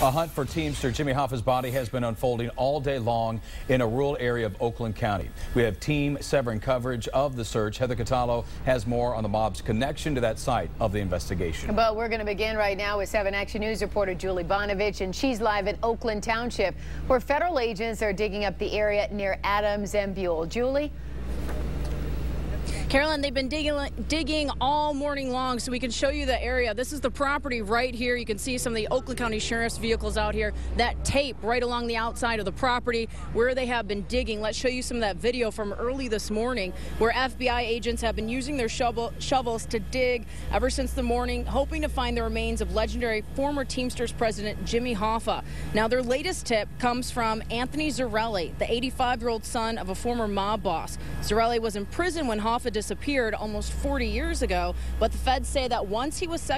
A hunt for Teamster Jimmy Hoffa's body has been unfolding all day long in a rural area of Oakland County. We have Team 7 coverage of the search. Heather Catallo has more on the mob's connection to that site of the investigation. But we're going to begin right now with 7 Action News reporter Julie Bonovich, and she's live at Oakland Township, where federal agents are digging up the area near Adams and Buell. Julie? Carolyn, they've been digging all morning long, so we can show you the area. This is the property right here. You can see some of the Oakland County Sheriff's vehicles out here. That tape right along the outside of the property where they have been digging. Let's show you some of that video from early this morning where FBI agents have been using their shovels to dig ever since the morning, hoping to find the remains of legendary former Teamsters president Jimmy Hoffa. Now, their latest tip comes from Anthony Zarelli, the 85-year-old son of a former mob boss. Zarelli was in prison when Hoffa disappeared almost 40 years ago, but the feds say that once he was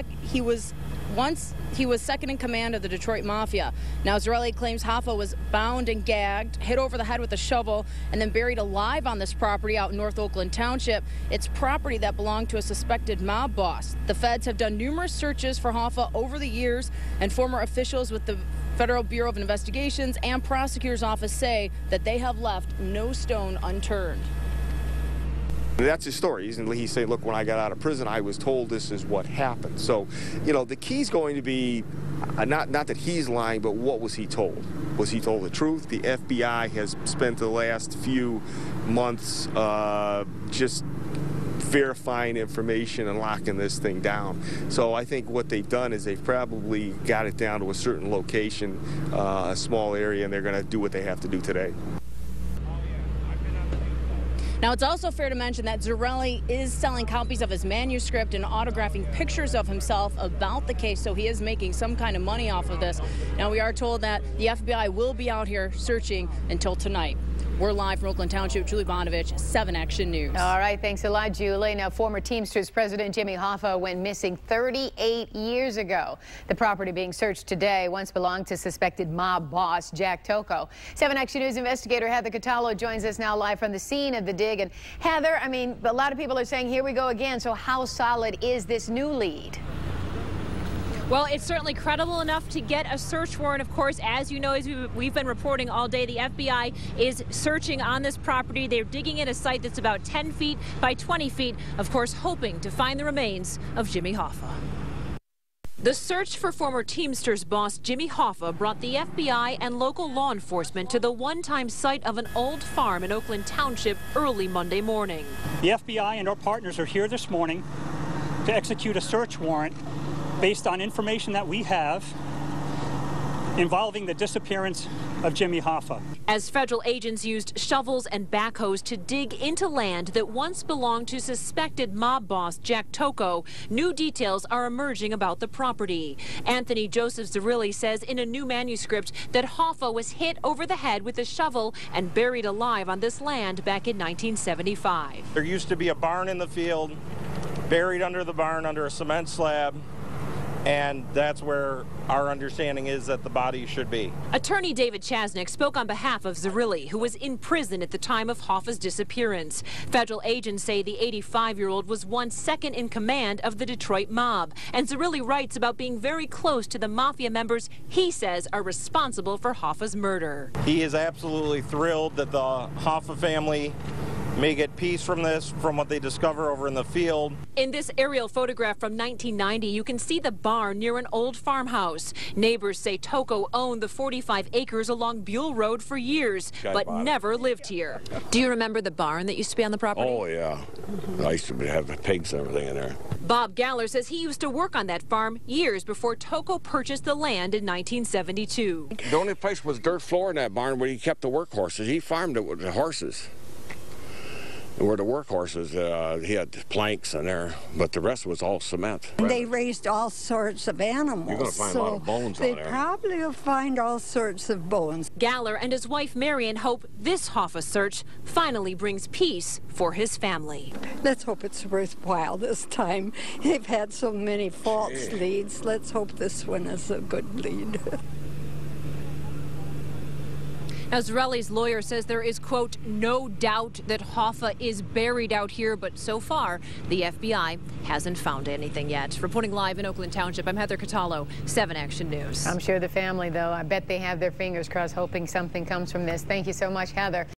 second in command of the Detroit Mafia. Now, Zarelli claims Hoffa was bound and gagged, hit over the head with a shovel, and then buried alive on this property out in North Oakland Township. It's property that belonged to a suspected mob boss. The feds have done numerous searches for Hoffa over the years, and former officials with the Federal Bureau of Investigations and prosecutor's office say that they have left no stone unturned. That's his story. He's saying, look, when I got out of prison, I was told this is what happened. So, you know, the key's going to be not that he's lying, but what was he told? Was he told the truth? The FBI has spent the last few months just verifying information and locking this thing down. So I think what they've done is they've probably got it down to a certain location, a small area, and they're going to do what they have to do today. Now, it's also fair to mention that Zarelli is selling copies of his manuscript and autographing pictures of himself about the case, so he is making some kind of money off of this. Now, we are told that the FBI will be out here searching until tonight. We're live from Oakland Township. Julie Bonovich, 7 Action News. All right, thanks a lot, Julie. Now, former Teamsters president Jimmy Hoffa went missing 38 years ago. The property being searched today once belonged to suspected mob boss Jack Tocco. 7 Action News investigator Heather Catallo joins us now live from the scene of the dig. And Heather, I mean, a lot of people are saying, here we go again. So how solid is this new lead? Well, it's certainly credible enough to get a search warrant. Of course, as you know, as we've been reporting all day, the FBI is searching on this property. They're digging in a site that's about 10 feet by 20 feet, of course, hoping to find the remains of Jimmy Hoffa. The search for former Teamsters boss Jimmy Hoffa brought the FBI and local law enforcement to the one-time site of an old farm in Oakland Township early Monday morning. The FBI and our partners are here this morning to execute a search warrant based on information that we have involving the disappearance of Jimmy Hoffa. As federal agents used shovels and backhoes to dig into land that once belonged to suspected mob boss Jack Tocco, new details are emerging about the property. Anthony Joseph Zarelli says in a new manuscript that Hoffa was hit over the head with a shovel and buried alive on this land back in 1975. There used to be a barn in the field, buried under the barn under a cement slab, and that's where our understanding is that the body should be. Attorney David Chasnick spoke on behalf of Zarelli, who was in prison at the time of Hoffa's disappearance. Federal agents say the 85-year-old was once second in command of the Detroit mob. And Zarelli writes about being very close to the mafia members he says are responsible for Hoffa's murder. He is absolutely thrilled that the Hoffa family may get peace from this, from what they discover over in the field. In this aerial photograph from 1990, you can see the barn near an old farmhouse. Neighbors say Tocco owned the 45 acres along Buell Road for years, but never lived here. Do you remember the barn that used to be on the property? Oh, yeah. I used to have pigs and everything in there. Bob Galler says he used to work on that farm years before Tocco purchased the land in 1972. The only place was dirt floor in that barn where he kept the workhorses. He farmed it with the horses. Where the workhorses, he had planks in there, but the rest was all cement. They raised all sorts of animals. You're going to find a lot of bones on there. They probably will find all sorts of bones. Galler and his wife Marion hope this Hoffa search finally brings peace for his family. Let's hope it's worthwhile this time. They've had so many false leads. Let's hope this one is a good lead. Now, Zarelli's lawyer says there is, quote, no doubt that Hoffa is buried out here, but so far the FBI hasn't found anything yet. Reporting live in Oakland Township, I'm Heather Catallo, 7 Action News. I'm sure the family, though, I bet they have their fingers crossed hoping something comes from this. Thank you so much, Heather.